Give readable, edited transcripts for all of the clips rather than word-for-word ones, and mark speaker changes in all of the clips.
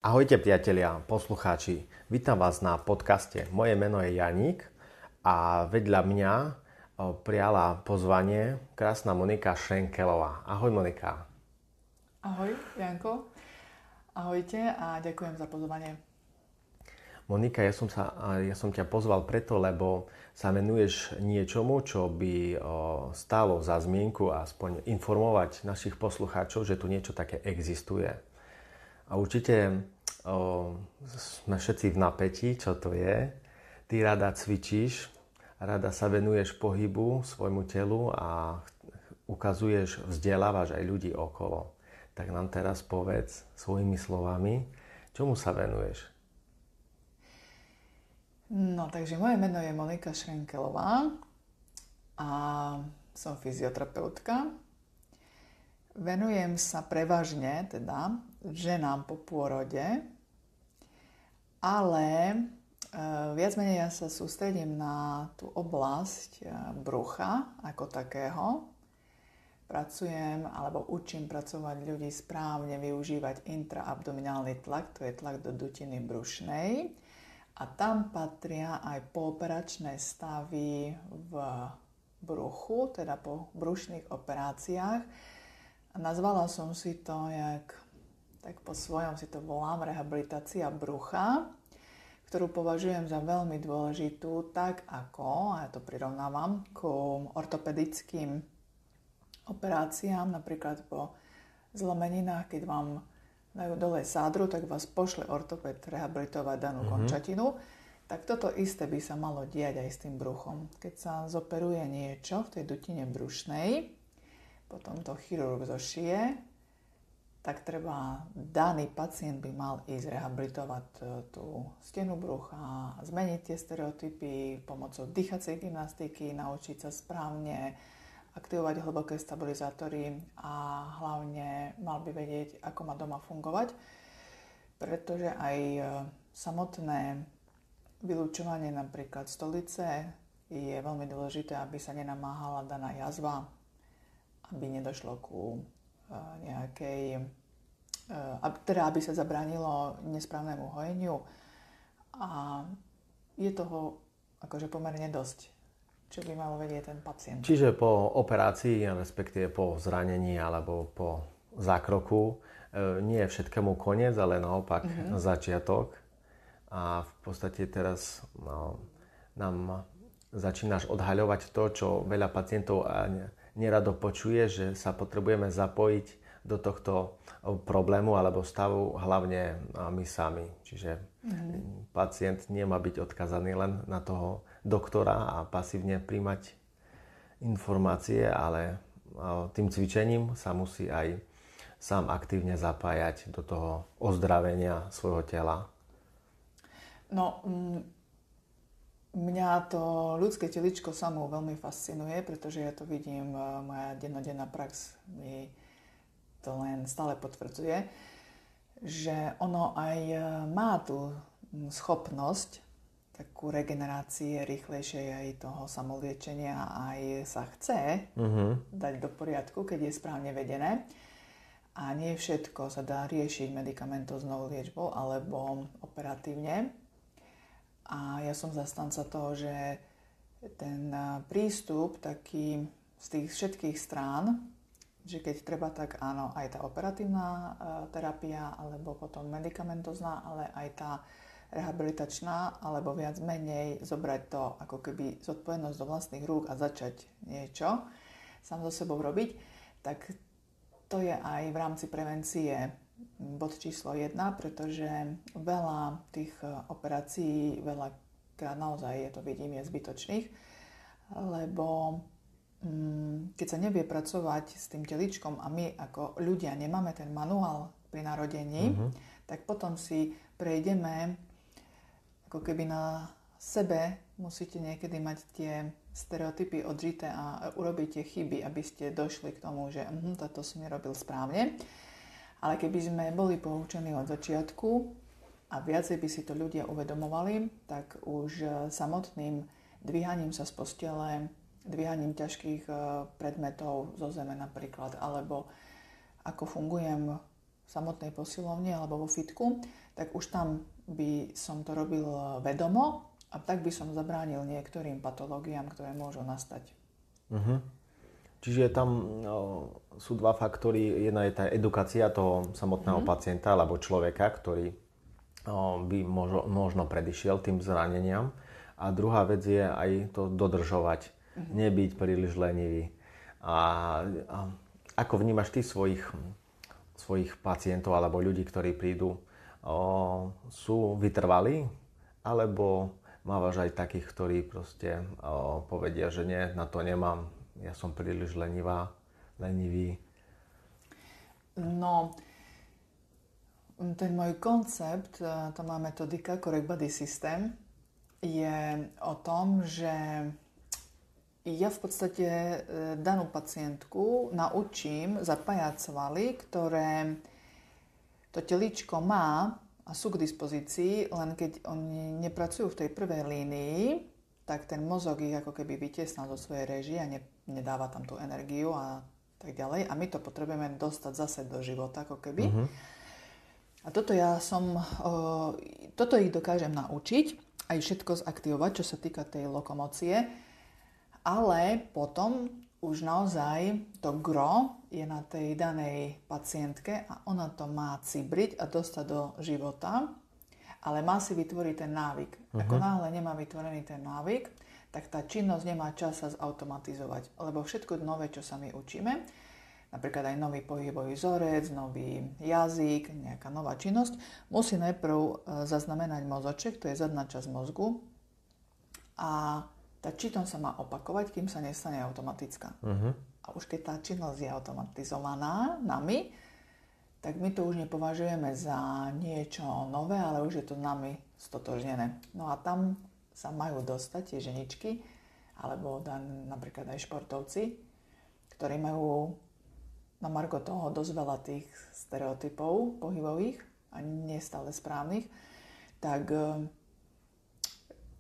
Speaker 1: Ahojte priatelia, poslucháči. Vítam vás na podcaste. Moje meno je Janík a vedľa mňa prijala pozvanie krásna Monika Šenkelová. Ahoj Monika.
Speaker 2: Ahoj Janko. Ahojte a ďakujem za pozvanie.
Speaker 1: Monika, ja som ťa pozval preto, lebo sa venuješ niečomu, čo by stálo za zmienku a aspoň informovať našich poslucháčov, že tu niečo také existuje. A určite sme všetci v napätí, čo to je. Ty rada cvičíš, rada sa venuješ pohybu, svojmu telu a ukazuješ, vzdelávaš aj ľudí okolo. Tak nám teraz povedz svojimi slovami, čomu sa venuješ?
Speaker 2: No, takže moje meno je Monika Šenkelová a som fyzioterapeutka. Venujem sa prevažne teda ženám po pôrode, ale viac menej ja sa sústredím na tú oblasť brucha ako takého. Pracujem alebo učím pracovať ľudí správne využívať intraabdominálny tlak, to je tlak do dutiny brušnej. A tam patria aj pooperačné stavy v bruchu, teda po brušných operáciách. A nazvala som si to, tak po svojom si to volám, rehabilitácia brucha, ktorú považujem za veľmi dôležitú, tak ako, a ja to prirovnávam, k ortopedickým operáciám, napríklad po zlomeninách, keď vám dajú dole sádru, tak vás pošle ortoped rehabilitovať danú končatinu. Tak toto isté by sa malo diať aj s tým bruchom. Keď sa zoperuje niečo v tej dutine brušnej, potom to chirurg zošije, tak treba, daný pacient by mal ísť rehabilitovať tú stenu brucha, zmeniť tie stereotypy pomocou dýchacej gymnastiky, naučiť sa správne aktivovať hlboké stabilizátory a hlavne mal by vedieť, ako má doma fungovať, pretože aj samotné vylúčovanie napríklad stolice je veľmi dôležité, aby sa nenamáhala daná jazva, aby nedošlo ku nejakej, teda aby sa zabránilo nesprávnemu hojeniu. A je toho akože pomerne dosť, čo by malo vedieť ten pacient.
Speaker 1: Čiže po operácii, respektíve po zranení alebo po zákroku, nie je všetkému koniec, ale naopak začiatok. A v podstate teraz nám začínaš odhaľovať to, čo veľa pacientov nerado počuje, že sa potrebujeme zapojiť do tohto problému alebo stavu hlavne my sami. Čiže pacient nemá byť odkazaný len na toho doktora a pasívne príjmať informácie, ale tým cvičením sa musí aj sám aktívne zapájať do toho ozdravenia svojho tela.
Speaker 2: No, mňa to ľudské teličko samo veľmi fascinuje, pretože ja to vidím, moja dennodenná prax mi to len stále potvrdzuje, že ono aj má tú schopnosť takú regenerácie rýchlejšej aj toho samoliečenia, aj sa chce dať do poriadku, keď je správne vedené. A nie všetko sa dá riešiť medikamentoznou liečbou alebo operatívne. A ja som zastanca toho, že ten prístup taký z tých všetkých strán, že keď treba, tak áno, aj tá operatívna terapia, alebo potom medikamentozná, ale aj tá rehabilitačná, alebo viac menej zobrať to ako keby zodpovednosť do vlastných rúk a začať niečo sám so sebou robiť, tak to je aj v rámci prevencie bod číslo 1, pretože veľa tých operácií, veľakrát naozaj je to vidím, je zbytočných, lebo keď sa nevie pracovať s tým teličkom a my ako ľudia nemáme ten manuál pri narodení, tak potom si prejdeme ako keby na sebe, musíte niekedy mať tie stereotypy odžité a urobiť tie chyby, aby ste došli k tomu, že toto som nerobil správne. Ale keby sme boli poučení od začiatku a viacej by si to ľudia uvedomovali, tak už samotným dvíhaním sa z postele, dvíhaním ťažkých predmetov zo zeme napríklad, alebo ako fungujem samotnej posilovni alebo vo fitku, tak už tam by som to robil vedomo a tak by som zabránil niektorým patológiám, ktoré môžu nastať.
Speaker 1: Čiže tam sú dva faktory. Jedna je tá edukácia toho samotného pacienta alebo človeka, ktorý by možno predišiel tým zraneniam. A druhá vec je aj to dodržovať, nebyť príliš lenivý. A ako vnímaš ty svojich pacientov alebo ľudí, ktorí prídu, sú vytrvalí? Alebo mávaš aj takých, ktorí proste povedia, že nie, na to nemám, ja som príliš lenivý?
Speaker 2: No, ten môj koncept, to má metodika Correct Body System, je o tom, že ja v podstate danú pacientku naučím zapájať svaly, ktoré to telíčko má a sú k dispozícii, len keď oni nepracujú v tej prvej línii, tak ten mozog ich ako keby vytiesnal zo svojej réžie a nedáva tam tú energiu a tak ďalej. A my to potrebujeme dostať zase do života ako keby. A toto ich dokážem naučiť, aj všetko zaktivovať, čo sa týka tej lokomócie, ale potom už naozaj to gro je na tej danej pacientke a ona to má cibriť a dostať do života, ale má si vytvoriť ten návyk. Ako náhle nemá vytvorený ten návyk, tak tá činnosť nemá čas sa zautomatizovať, lebo všetko nové, čo sa my učíme, napríklad aj nový pohybový vzorec, nový jazyk, nejaká nová činnosť, musí najprv zaznamenať mozoček, to je zadná časť mozgu, a tá činnosť sa má opakovať, kým sa nestane automatická. A už keď tá činnosť je automatizovaná nami, tak my to už nepovažujeme za niečo nové, ale už je to nami stotožnené. No a tam sa majú dostať tie ženičky, alebo napríklad aj športovci, ktorí majú na margo toho dosť veľa tých stereotypov pohybových a nie stále správnych, tak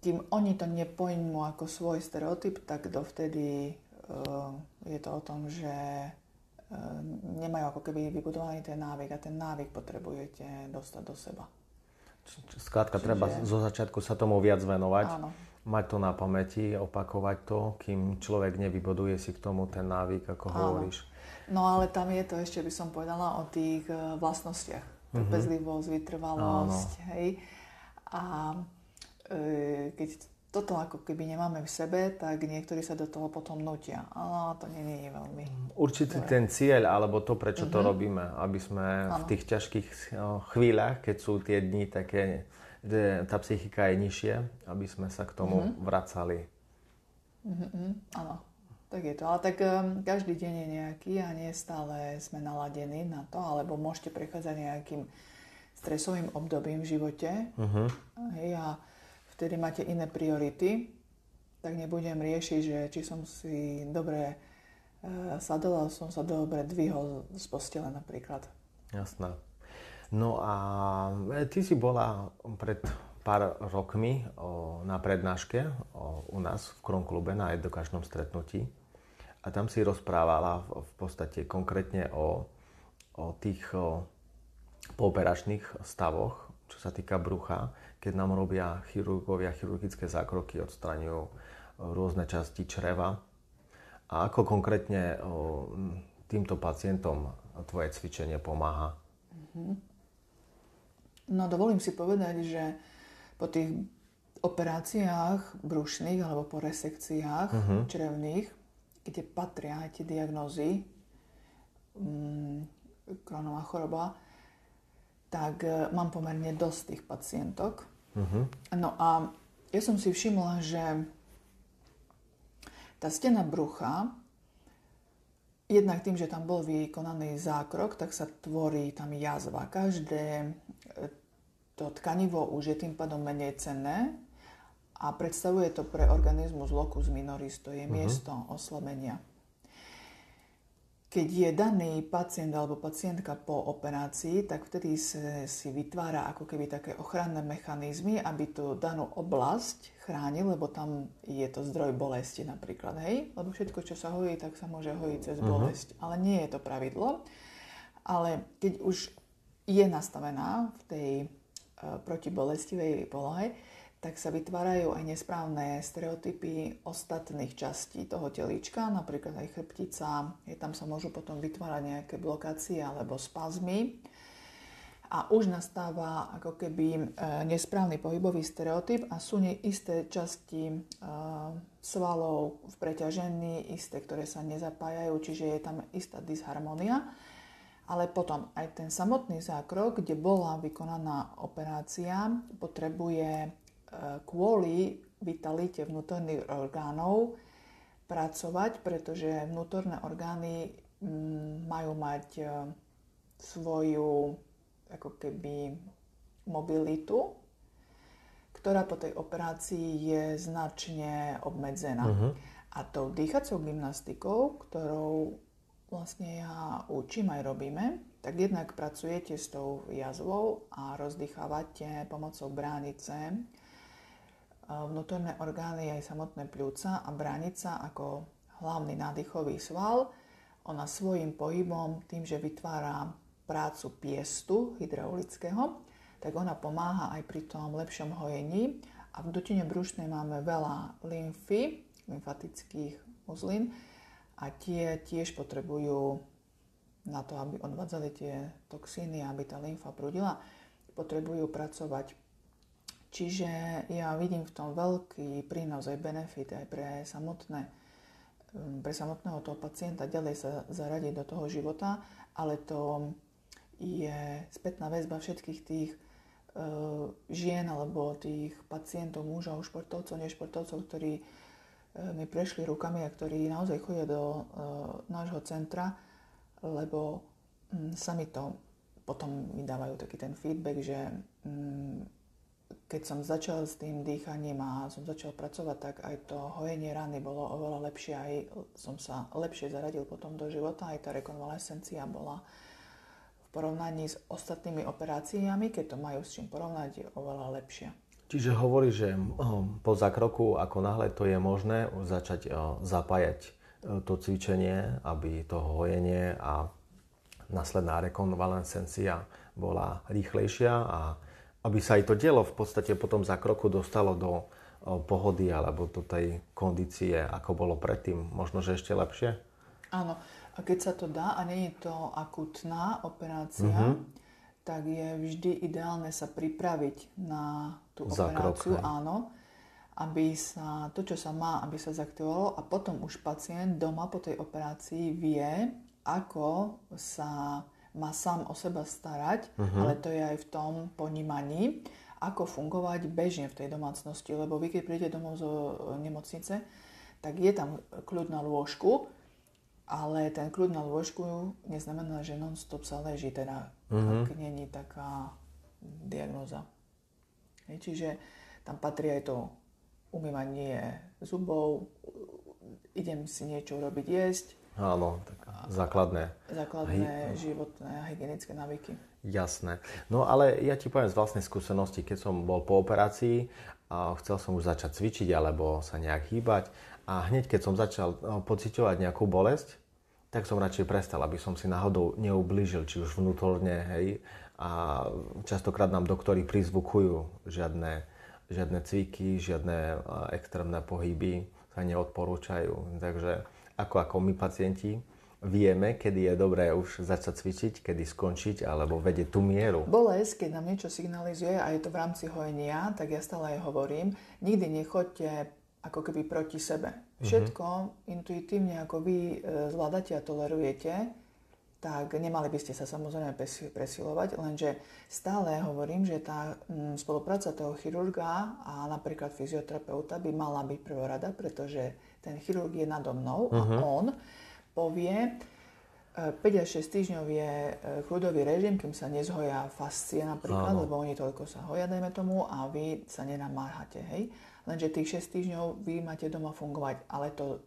Speaker 2: kým oni to nepojmú ako svoj stereotyp, tak dovtedy je to o tom, že nemajú ako keby vybudovaný ten návyk a ten návyk potrebujete dostať do seba.
Speaker 1: Skrátka, treba zo začiatku sa tomu viac venovať,
Speaker 2: áno,
Speaker 1: mať to na pamäti, opakovať to, kým človek nevybuduje si k tomu ten návyk, ako hovoríš.
Speaker 2: No ale tam je to ešte, by som povedala, o tých vlastnostiach. Trpezlivosť, vytrvalosť, hej. A keď toto ako keby nemáme v sebe, tak niektorí sa do toho potom nutia. Ale to nie je veľmi...
Speaker 1: Určite ten cieľ, alebo to, prečo to robíme, aby sme v tých ťažkých chvíľach, keď sú tie dni také, že tá psychika je nižšie, aby sme sa k tomu vracali. Áno,
Speaker 2: tak je to. Ale tak každý deň je nejaký a nie stále sme naladení na to, alebo môžete prechádzať nejakým stresovým obdobím v živote. Hej, a vtedy máte iné priority, tak nebudem riešiť, že či som si dobre sadol, ale som sa dobre dvihol z postele napríklad.
Speaker 1: Jasné. No a ty si bola pred pár rokmi na prednáške u nás v Kron klube na edukačnom stretnutí a tam si rozprávala v podstate konkrétne o tých pooperačných stavoch, čo sa týka brucha, keď nám robia chirurgovia chirurgické zákroky, odstraňujú rôzne časti čreva. A ako konkrétne týmto pacientom tvoje cvičenie pomáha?
Speaker 2: No dovolím si povedať, že po tých operáciách brušných alebo po resekciách črevných, kde patria aj tie diagnózy, Crohnová choroba, tak mám pomerne dosť tých pacientok. No a ja som si všimla, že tá stena brucha, jednak tým, že tam bol vykonaný zákrok, tak sa tvorí tam jazva. Každé to tkanivo už je tým pádom menej cenné a predstavuje to pre organizmus locus minoris, to je miesto oslabenia. Keď je daný pacient alebo pacientka po operácii, tak vtedy si vytvára ako keby také ochranné mechanizmy, aby tú danú oblasť chránil, lebo tam je to zdroj bolesti napríklad, hej? Lebo všetko, čo sa hojí, tak sa môže hojiť cez bolesť. Ale nie je to pravidlo. Ale keď už je nastavená v tej protibolestivej polohe, tak sa vytvárajú aj nesprávne stereotypy ostatných častí toho telíčka, napríklad aj chrbtica, tam sa môžu potom vytvárať nejaké blokácie alebo spazmy. A už nastáva ako keby nesprávny pohybový stereotyp a sú isté časti svalov v preťažení, isté, ktoré sa nezapájajú, čiže je tam istá disharmónia. Ale potom aj ten samotný zákrok, kde bola vykonaná operácia, potrebuje kvôli vitalite vnútorných orgánov pracovať, pretože vnútorné orgány majú mať svoju ako keby mobilitu, ktorá po tej operácii je značne obmedzená. A tou dýchacou gymnastikou, ktorou vlastne ja učím aj robíme, tak jednak pracujete s tou jazvou a rozdýchávate pomocou bránice vnútorné orgány aj samotné pľúca a bránica ako hlavný nádychový sval. Ona svojím pohybom, tým, že vytvára prácu piestu hydraulického, tak ona pomáha aj pri tom lepšom hojení. A v dutine brušnej máme veľa lymfy, lymfatických uzlín a tie tiež potrebujú na to, aby odvádzali tie toxíny, aby tá lymfa prúdila, potrebujú pracovať. Čiže ja vidím v tom veľký prínos aj benefit aj pre samotného toho pacienta ďalej sa zaradiť do toho života, ale to je spätná väzba všetkých tých žien alebo tých pacientov, mužov, športovcov, nešportovcov, ktorí mi prešli rukami a ktorí naozaj chodia do nášho centra, lebo sami to potom mi dávajú taký ten feedback, že keď som začal s tým dýchaním a som začal pracovať, tak aj to hojenie rany bolo oveľa lepšie, aj som sa lepšie zaradil potom do života, aj tá rekonvalescencia bola v porovnaní s ostatnými operáciami, keď to majú s čím porovnať, je oveľa lepšia.
Speaker 1: Čiže hovorí, že po zákroku, ako náhle to je možné, začať zapájať to cvičenie, aby to hojenie a následná rekonvalescencia bola rýchlejšia a aby sa aj to telo v podstate po tom zákroku dostalo do pohody alebo do tej kondície, ako bolo predtým. Možno, že ešte lepšie?
Speaker 2: Áno. A keď sa to dá a nie je to akutná operácia, tak je vždy ideálne sa pripraviť na tú operáciu. Áno. Aby sa to, čo sa má, aby sa zaktivovalo a potom už pacient doma po tej operácii vie, ako sa má sám o seba starať, ale to je aj v tom ponímaní, ako fungovať bežne v tej domácnosti. Lebo vy, keď prídete domov zo nemocnice, tak je tam kľud na lôžku, ale ten kľud na lôžku neznamená, že non-stop sa leží, teda ak není taká diagnóza. Čiže tam patrí aj to umývanie zubov, idem si niečo robiť jesť.
Speaker 1: Áno, tak základné
Speaker 2: životné a hygienické návyky.
Speaker 1: Jasné. No ale ja ti poviem z vlastnej skúsenosti, keď som bol po operácii a chcel som už začať cvičiť alebo sa nejak hýbať a hneď keď som začal pociťovať nejakú bolesť, tak som radšej prestal, aby som si náhodou neublížil, či už vnútorne, hej. A častokrát nám doktori prizvukujú žiadne cviky, žiadne extrémne pohyby sa neodporúčajú. Takže ako my pacienti vieme, kedy je dobré už začať cvičiť, kedy skončiť, alebo vedieť tú mieru.
Speaker 2: Bolesť, keď nám niečo signalizuje a je to v rámci hojenia, tak ja stále aj hovorím, nikdy nechoďte ako keby proti sebe. Všetko intuitívne, ako vy zvládate a tolerujete, tak nemali by ste sa samozrejme presilovať, lenže stále hovorím, že tá spolupráca toho chirurga a napríklad fyzioterapeuta by mala byť prvorada, pretože ten chirurg je nado mnou a on povie, 5 až 6 týždňov je kľudový režim, kým sa nezhoja fascie napríklad, lebo oni toľko sa hoja, dajme tomu, a vy sa nenamáhate, hej. Lenže tých 6 týždňov vy máte doma fungovať, ale to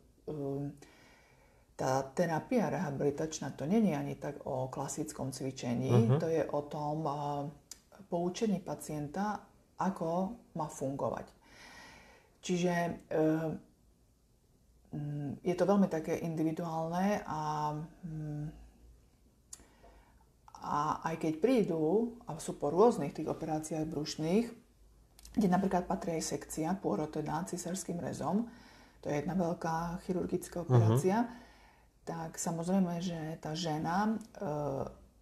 Speaker 2: tá terapia rehabilitačná, to nie je ani tak o klasickom cvičení, to je o tom poučení pacienta, ako má fungovať. Čiže je to veľmi také individuálne A aj keď prídu, a sú po rôznych tých operáciách brušných, kde napríklad patrí aj sekcia, pôrod teda cisárskym rezom, to je jedna veľká chirurgická operácia, tak samozrejme, že tá žena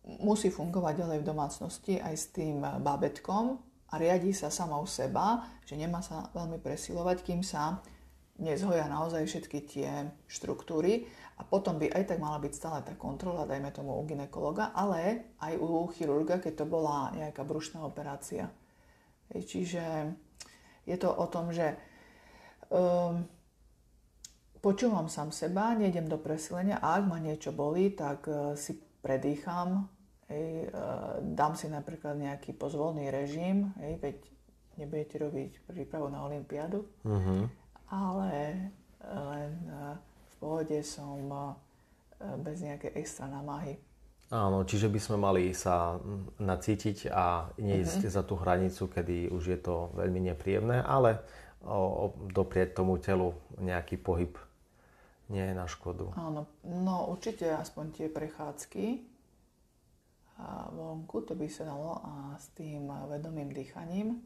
Speaker 2: musí fungovať ďalej v domácnosti aj s tým bábätkom a riadi sa sama u seba, že nemá sa veľmi presilovať, kým sa nezhoja naozaj všetky tie štruktúry a potom by aj tak mala byť stále tá kontrola, dajme tomu u gynekologa, ale aj u chirurga, keď to bola nejaká brušná operácia. Čiže je to o tom, že počúvam sám seba, nejdem do presilenia a ak ma niečo bolí, tak si predýcham, dám si napríklad nejaký pozvolný režim, veď nebudete robiť prípravu na olympiádu, ale len v pohode som bez nejakej extra námahy.
Speaker 1: Áno, čiže by sme mali sa nacítiť a neísť za tú hranicu, kedy už je to veľmi nepríjemné, ale doprieť tomu telu nejaký pohyb nie je na škodu.
Speaker 2: Áno, no určite aspoň tie prechádzky vonku, to by sa dalo a s tým vedomým dýchaním.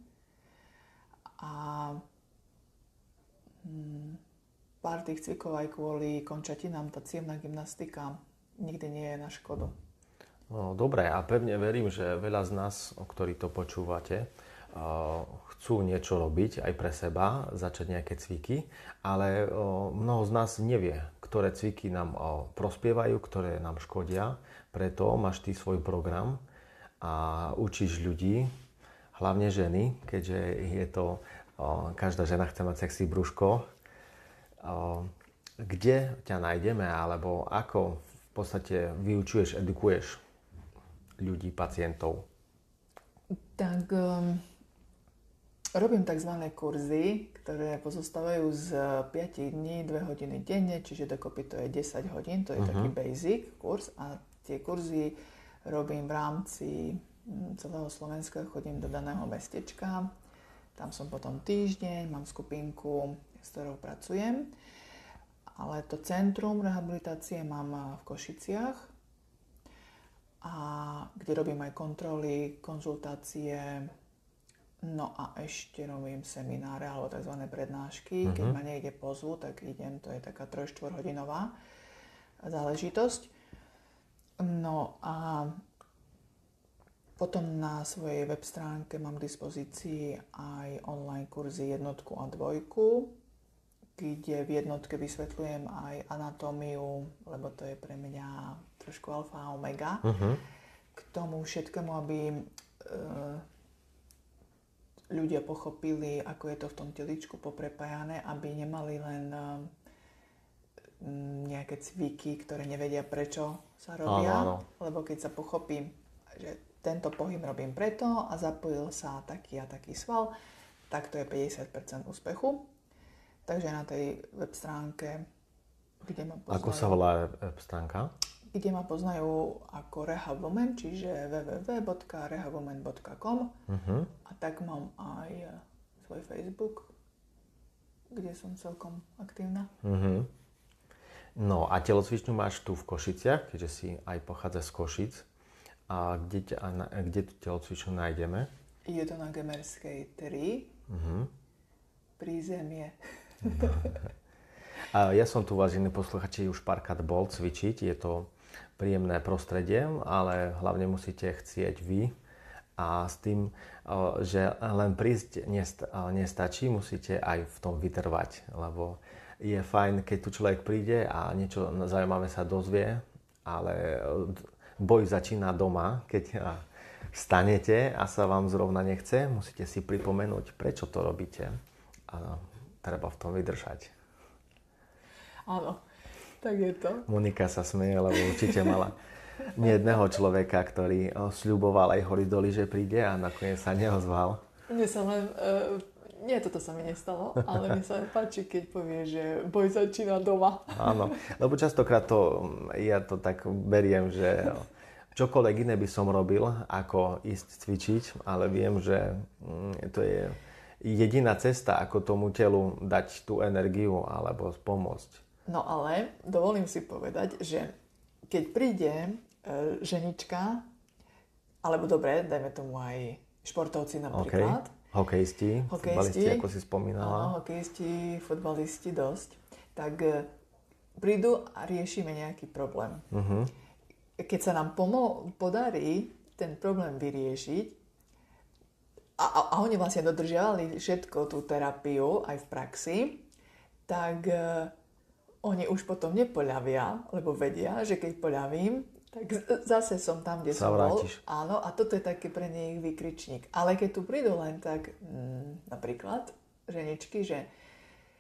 Speaker 2: A pár tých cvikov aj kvôli končatinám, tá cievna gymnastika nikdy nie je na škodu.
Speaker 1: No, dobre, a pevne verím, že veľa z nás, ktorí to počúvate, chcú niečo robiť aj pre seba, začať nejaké cviky, ale mnoho z nás nevie, ktoré cviky nám prospievajú, ktoré nám škodia. Preto máš ty svoj program a učíš ľudí, hlavne ženy, keďže je to, každá žena chce mať sexy brúško. Kde ťa nájdeme, alebo ako v podstate vyučuješ, edukuješ ľudí, pacientov?
Speaker 2: Tak robím tzv. Kurzy, ktoré pozostávajú z 5 dní, 2 hodiny denne, čiže dokopy to je 10 hodín, to je taký basic kurz a tie kurzy robím v rámci celého Slovenska, chodím do daného mestečka, tam som potom týždeň, mám skupinku, s ktorou pracujem, ale to centrum rehabilitácie mám v Košiciach, a kde robím aj kontroly, konzultácie, no a ešte robím semináre alebo tzv. Prednášky. Keď ma niekde pozvú, tak idem, to je taká 3-4 hodinová záležitosť. No a potom na svojej web stránke mám k dispozícii aj online kurzy 1 a 2, kde v 1 vysvetľujem aj anatómiu, lebo to je pre mňa trošku alfa a omega. K tomu všetkému, aby ľudia pochopili, ako je to v tom teličku poprepájané, aby nemali len nejaké cviky, ktoré nevedia, prečo sa robia. Áno. Lebo keď sa pochopí, že tento pohyb robím preto a zapojil sa taký a taký sval, tak to je 50% úspechu. Takže na tej web stránke, kde ma poznajú...
Speaker 1: Ako sa volá web stránka?
Speaker 2: Kde ma poznajú ako RehabWoman, čiže www.rehabwoman.com. A tak mám aj svoj Facebook, kde som celkom aktívna.
Speaker 1: No a telocvičňu máš tu v Košiciach, keďže si aj pochádza z Košic. A kde tú telocvičňu nájdeme?
Speaker 2: Je to na Gemerskej 3. Prízemie.
Speaker 1: A ja som tu, vážení posluchači, už párkrát bol cvičiť. Je to príjemné prostredie, ale hlavne musíte chcieť vy. A s tým, že len prísť nestačí, musíte aj v tom vytrvať. Lebo je fajn, keď tu človek príde a niečo zaujímavé sa dozvie, ale boj začína doma, keď vstanete a sa vám zrovna nechce, musíte si pripomenúť, prečo to robíte. A treba v tom vydržať.
Speaker 2: Áno, tak je to.
Speaker 1: Monika sa smeje, lebo určite mala nie jedného človeka, ktorý sľuboval aj hory doly, že príde a nakoniec sa neozval.
Speaker 2: Mne sa len... Nie, toto sa mi nestalo, ale mi sa páči, keď povie, že boj začína doma.
Speaker 1: Áno, lebo častokrát ja to tak beriem, že čokoľvek iné by som robil, ako ísť cvičiť, ale viem, že to je jediná cesta, ako tomu telu dať tú energiu alebo pomôcť.
Speaker 2: No ale dovolím si povedať, že keď príde ženička alebo dobre, dajme tomu aj športovci napríklad.
Speaker 1: Hokejisti, futbalisti, ako si spomínala.
Speaker 2: Áno, hokejisti, futbalisti dosť. Tak prídu a riešime nejaký problém. Keď sa nám podarí ten problém vyriešiť, a oni vlastne dodržiavali všetko tú terapiu aj v praxi, tak oni už potom nepoľavia, lebo vedia, že keď poľavím, tak zase som tam, kde som bol. Áno, a toto je také pre nich výkričník. Ale keď tu prídu len tak, napríklad ženičky, že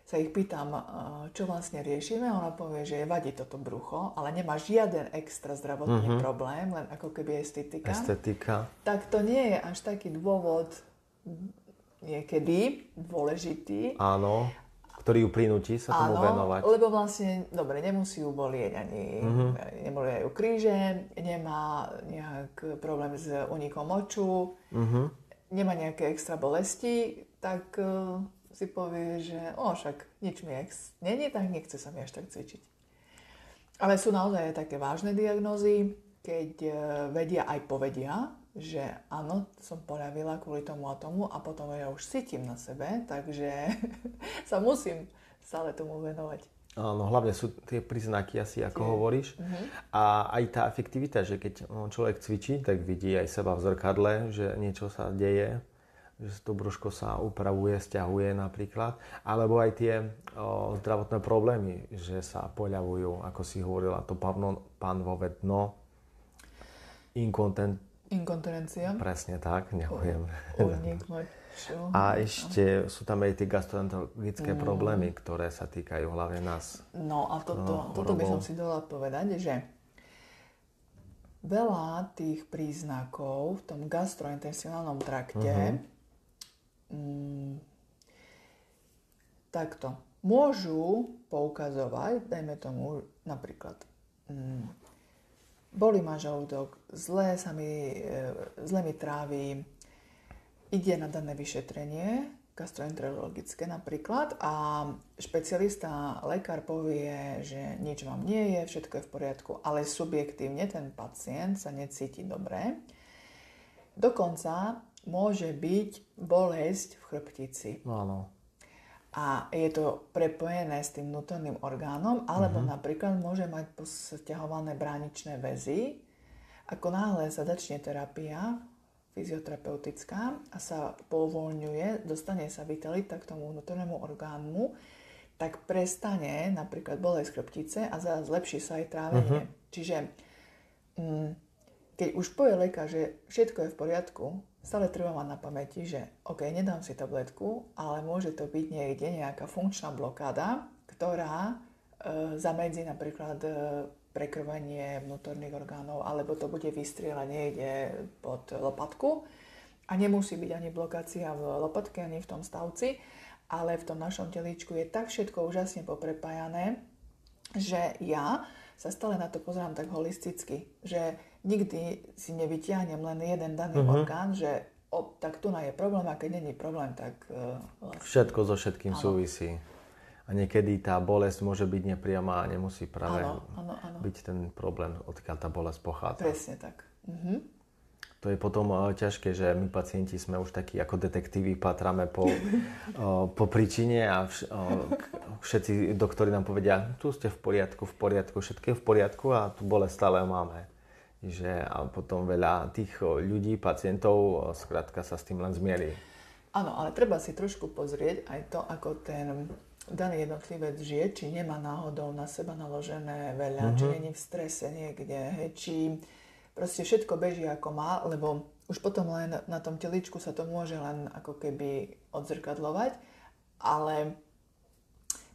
Speaker 2: sa ich pýtam, čo vlastne riešime, ona povie, že vadí toto brucho, ale nemá žiaden extra zdravotný problém, len ako keby estetika. Tak to nie je až taký dôvod niekedy dôležitý.
Speaker 1: Áno, ktorý ju prinúti sa tomu venovať.
Speaker 2: Lebo vlastne, dobre, nemusí ju bolieť ani nebolieť ju kríže, nemá nejak problém s únikom moču, nemá nejaké extra bolesti, tak si povie, že však nič mi není, tak nechce sa mi až tak cvičiť. Ale sú naozaj také vážne diagnózy, keď vedia aj povedia, že áno, som poľavila kvôli tomu a tomu a potom ja už cítim na sebe, takže sa musím stále tomu venovať.
Speaker 1: Áno, hlavne sú tie príznaky asi, ako hovoríš. A aj tá efektivita, že keď človek cvičí, tak vidí aj seba v zrkadle, že niečo sa deje, že to brúško sa upravuje, sťahuje napríklad, alebo aj tie zdravotné problémy, že sa poľavujú, ako si hovorila, to pánvové dno,
Speaker 2: inkontinencia.
Speaker 1: Presne tak, ďakujem.
Speaker 2: Únik moču.
Speaker 1: A ešte sú tam aj tie gastroenterologické problémy, ktoré sa týkajú hlavne nás.
Speaker 2: No a toto by som si dala povedať, že veľa tých príznakov v tom gastrointestinálnom trakte takto môžu poukazovať, dajme tomu napríklad bolí ma žalúdok, zle mi trávi, ide na dané vyšetrenie, gastroenterologické napríklad, a špecialista, lekár povie, že nič vám nie je, všetko je v poriadku, ale subjektívne ten pacient sa necíti dobre. Dokonca môže byť bolesť v chrbtici.
Speaker 1: Áno.
Speaker 2: A je to prepojené s tým vnútorným orgánom, alebo napríklad môže mať posťahované bráničné väzy. Ako náhle sa začne terapia fyzioterapeutická a sa povoľňuje, dostane sa vitalita k tomu vnútornému orgánu, tak prestane napríklad bolesť chrbtice a zlepší sa aj trávenie. Čiže keď už povie lekár, že všetko je v poriadku, stále treba mať na pamäti, že OK, nedám si tabletku, ale môže to byť niekde nejaká funkčná blokáda, ktorá zamedzí napríklad prekrvenie vnútorných orgánov, alebo to bude vystrieľať niekde pod lopatku. A nemusí byť ani blokácia v lopatke, ani v tom stavci, ale v tom našom telíčku je tak všetko úžasne poprepájané, že ja sa stále na to pozerám tak holisticky, že nikdy si nevytiahnem len jeden daný orgán, že tak tu je problém a keď není problém, tak
Speaker 1: vlastne... Všetko so všetkým súvisí. A niekedy tá bolesť môže byť nepriama a nemusí práve byť ten problém, odkiaľ tá bolesť pochádza.
Speaker 2: Presne tak.
Speaker 1: To je potom ťažké, že my pacienti sme už takí ako detektívy, patráme po príčine a všetci doktori nám povedia, tu ste v poriadku, všetko je v poriadku a tu bolesť stále máme. A potom veľa tých ľudí, pacientov, skrátka sa s tým len zmierí.
Speaker 2: Áno, ale treba si trošku pozrieť aj to, ako ten daný jednotlivec žije, či nemá náhodou na seba naložené veľa, či není v strese niekde, či proste všetko beží ako má, lebo už potom len na tom telíčku sa to môže len ako keby odzrkadlovať, ale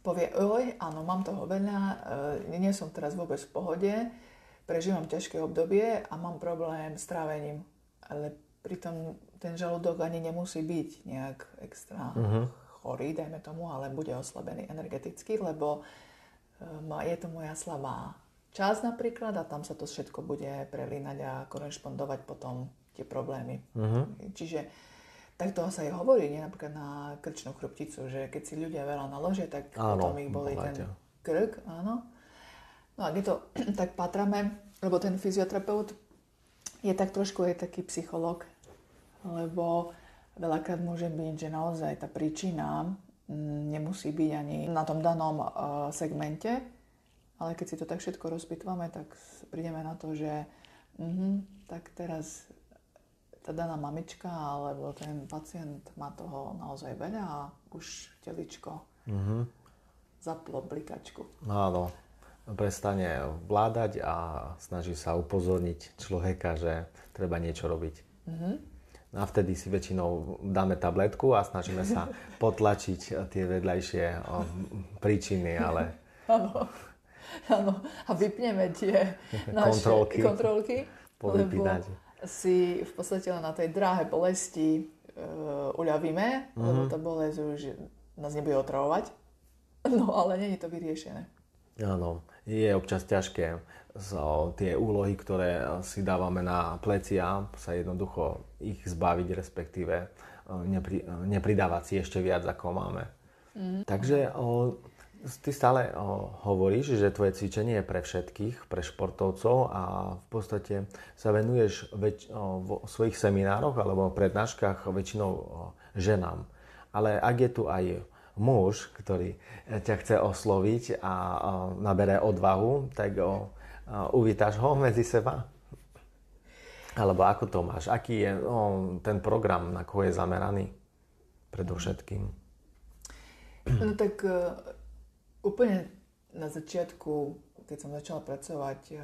Speaker 2: povie, áno, mám toho veľa, nie som teraz vôbec v pohode, prežívam ťažké obdobie a mám problém s trávením. Ale pritom ten žalúdok ani nemusí byť nejak extra chorý, dajme tomu, ale bude oslabený energeticky, lebo je to moja slabá časť napríklad a tam sa to všetko bude prelínať a korešpondovať potom tie problémy. Čiže takto sa aj hovorí, nie napríklad na krčnú chrbticu, že keď si ľudia veľa naložia, tak potom ich bolí ten krk, áno. No a keď to tak patrame, lebo ten fyzioterapeut je tak trošku aj taký psychológ, lebo veľakrát môže byť, že naozaj tá príčina nemusí byť ani na tom danom segmente, ale keď si to tak všetko rozpitvame, tak prídeme na to, že tak teraz tá daná mamička alebo ten pacient má toho naozaj veľa a už teličko zaplo blikačku.
Speaker 1: Áno, prestane vládať a snaží sa upozorniť človeka, že treba niečo robiť. A vtedy si väčšinou dáme tabletku a snažíme sa potlačiť tie vedľajšie príčiny, ale...
Speaker 2: Áno, a vypneme tie naše kontrolky, lebo si v podstate len na tej dráhe bolesti uľavíme, lebo tá bolesť už nás nebude otravovať, no ale nie je to vyriešené.
Speaker 1: Áno, je občas ťažké tie úlohy, ktoré si dávame na plecia, sa jednoducho ich zbaviť, respektíve nepridávať si ešte viac, ako máme. Takže ty stále hovoríš, že tvoje cvičenie je pre všetkých, pre športovcov a v podstate sa venuješ vo svojich seminároch alebo prednáškach väčšinou ženám. Ale ak je tu aj muž, ktorý ťa chce osloviť a nabere odvahu, tak uvítaš ho medzi seba? Alebo ako to máš? Aký je ten program, na koho je zameraný predovšetkým?
Speaker 2: No tak úplne na začiatku, keď som začala pracovať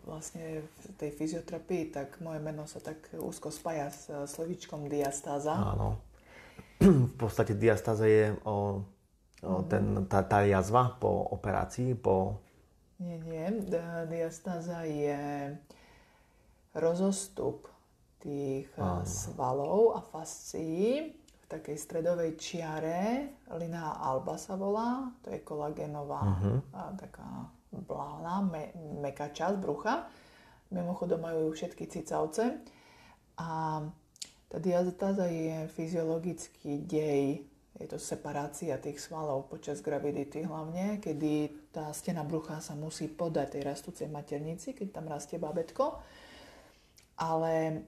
Speaker 2: vlastne v tej fyzioterapii, tak moje meno sa tak úzko spája s slovíčkom diastáza.
Speaker 1: Áno. V podstate diastáza je tá jazva po operácii,
Speaker 2: Nie. Diastáza je rozostup tých svalov a fascií v takej stredovej čiare. Linea alba sa volá, to je kolagénová taká vlána, mäkká časť brucha. Mimochodom majú všetky cicavce. A tá diastáza je fyziologický dej, je to separácia tých svalov počas gravidity hlavne, kedy tá stena brucha sa musí podať tej rastúcej maternici, keď tam rastie bábätko. Ale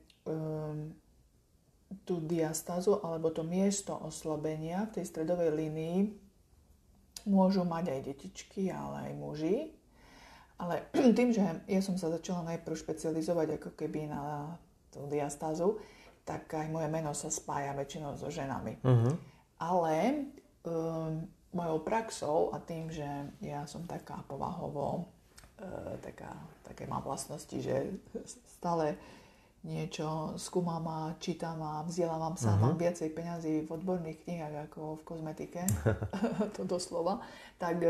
Speaker 2: tú diastázu alebo to miesto oslabenia v tej stredovej línii môžu mať aj detičky, ale aj muži. Ale tým, že ja som sa začala najprv špecializovať ako keby na tú diastázu, tak aj moje meno sa spája väčšinou so ženami. Ale mojou praxou a tým, že ja som taká povahovo, také mám vlastnosti, že stále niečo skúmam a čítam a vzdelávam sa, mám viacej peňazí v odborných knihách ako v kozmetike, to doslova, tak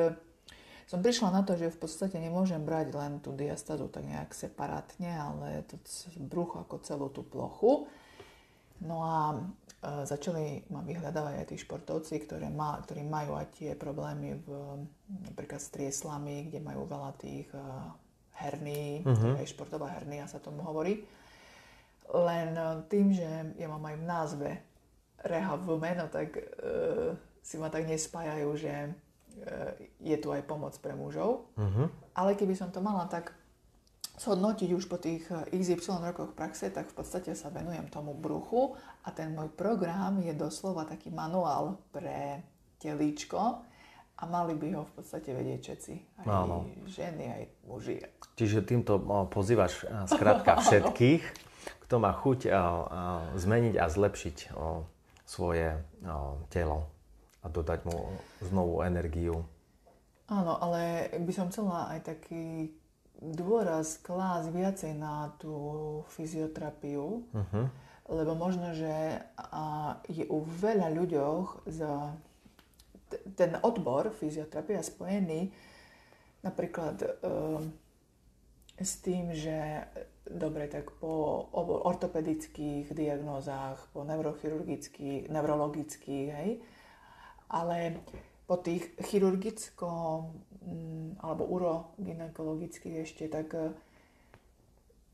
Speaker 2: som prišla na to, že v podstate nemôžem brať len tú diastázu tak nejak separátne, ale to brucho ako celú tú plochu. No a začali ma vyhľadávať aj tí športovci, ktorí majú aj tie problémy napríklad s trieslami, kde majú veľa tých herní, aj športová hernia sa tomu hovorí. Len tým, že ja mám aj v názve rehab meno, tak si ma tak nespájajú, že je tu aj pomoc pre mužov. Ale keby som to mala tak zhodnotiť už po tých XY rokoch praxe, tak v podstate sa venujem tomu bruchu a ten môj program je doslova taký manuál pre telíčko a mali by ho v podstate vedieť všetci. Aj ženy, aj muži.
Speaker 1: Čiže týmto pozývaš skrátka všetkých, kto má chuť zmeniť a zlepšiť svoje telo a dodať mu znovu energiu.
Speaker 2: Áno, ale by som chcela aj taký dôraz klásť viacej na tú fyzioterapiu, lebo možno, že je u veľa ľuďoch ten odbor fyzioterapia spojený napríklad s tým, že dobre, tak po ortopedických diagnózach, po neurochirurgických, neurologických, hej, ale po tých alebo urogynekologických ešte, tak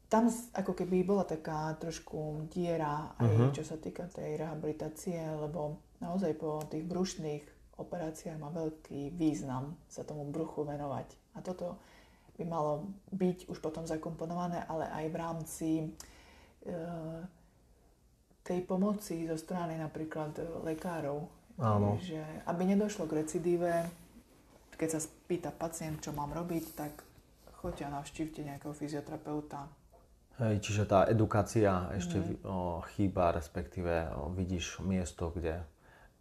Speaker 2: tam ako keby bola taká trošku diera aj čo sa týka tej rehabilitácie, lebo naozaj po tých brušných operáciách má veľký význam sa tomu bruchu venovať. A toto by malo byť už potom zakomponované, ale aj v rámci tej pomoci zo strany napríklad lekárov.
Speaker 1: Áno.
Speaker 2: Že aby nedošlo k recidíve, keď sa spýta pacient, čo mám robiť, tak choďte a navštívte nejakého fyzioterapeuta.
Speaker 1: Hej, čiže tá edukácia ešte chýba, respektíve vidíš miesto, kde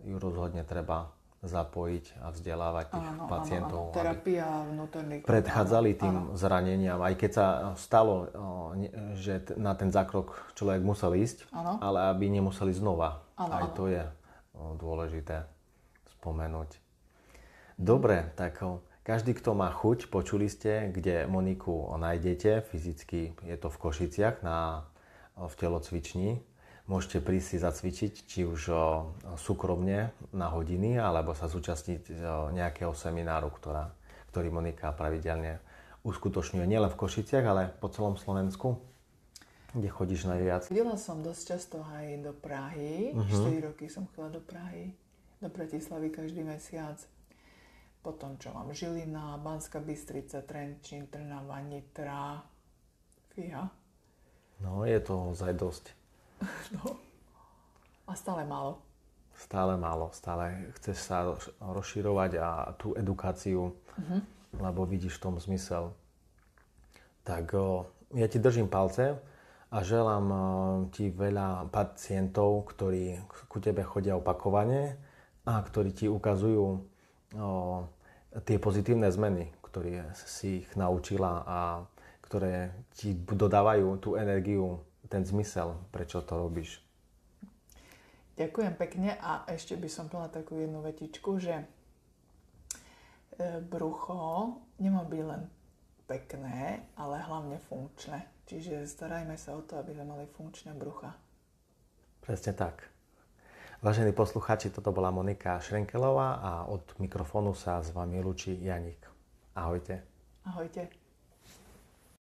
Speaker 1: ju rozhodne treba zapojiť a vzdelávať tých pacientov.
Speaker 2: Áno. Terapia vnútorných
Speaker 1: predchádzali tým zraneniam, aj keď sa stalo, že na ten zákrok človek musel ísť, ale aby nemuseli znova. Aj to je dôležité spomenúť. Dobre, tak každý, kto má chuť, počuli ste, kde Moniku nájdete. Fyzicky je to v Košiciach v telocvični. Môžete prísť si zacvičiť, či už súkromne na hodiny, alebo sa zúčastniť nejakého semináru, ktorý Monika pravidelne uskutočňuje nielen v Košiciach, ale po celom Slovensku. Kde chodíš najviac?
Speaker 2: Chodila som dosť často aj do Prahy. 4 roky som chodila do Prahy, do Bratislavy každý mesiac. Potom, čo mám, Žilina, Banská Bystrica, Trenčín, Trnava, Nitra. Fíha.
Speaker 1: No, je to ozaj dosť.
Speaker 2: No. A stále málo.
Speaker 1: Stále málo. Stále chceš sa rozširovať a tú edukáciu, lebo vidíš v tom zmysel. Tak ja ti držím palce a želám ti veľa pacientov, ktorí ku tebe chodia opakovane a ktorí ti ukazujú tie pozitívne zmeny, ktoré si ich naučila a ktoré ti dodávajú tú energiu, ten zmysel, prečo to robíš.
Speaker 2: Ďakujem pekne a ešte by som povedala takú jednu vetičku, že brucho nemá byť len pekné, ale hlavne funkčné. Čiže starajme sa o to, aby sme mali funkčné brucha.
Speaker 1: Presne tak. Vážení poslucháči, toto bola Monika Šrenkelová a od mikrofónu sa s vami lúči Janík. Ahojte.
Speaker 2: Ahojte.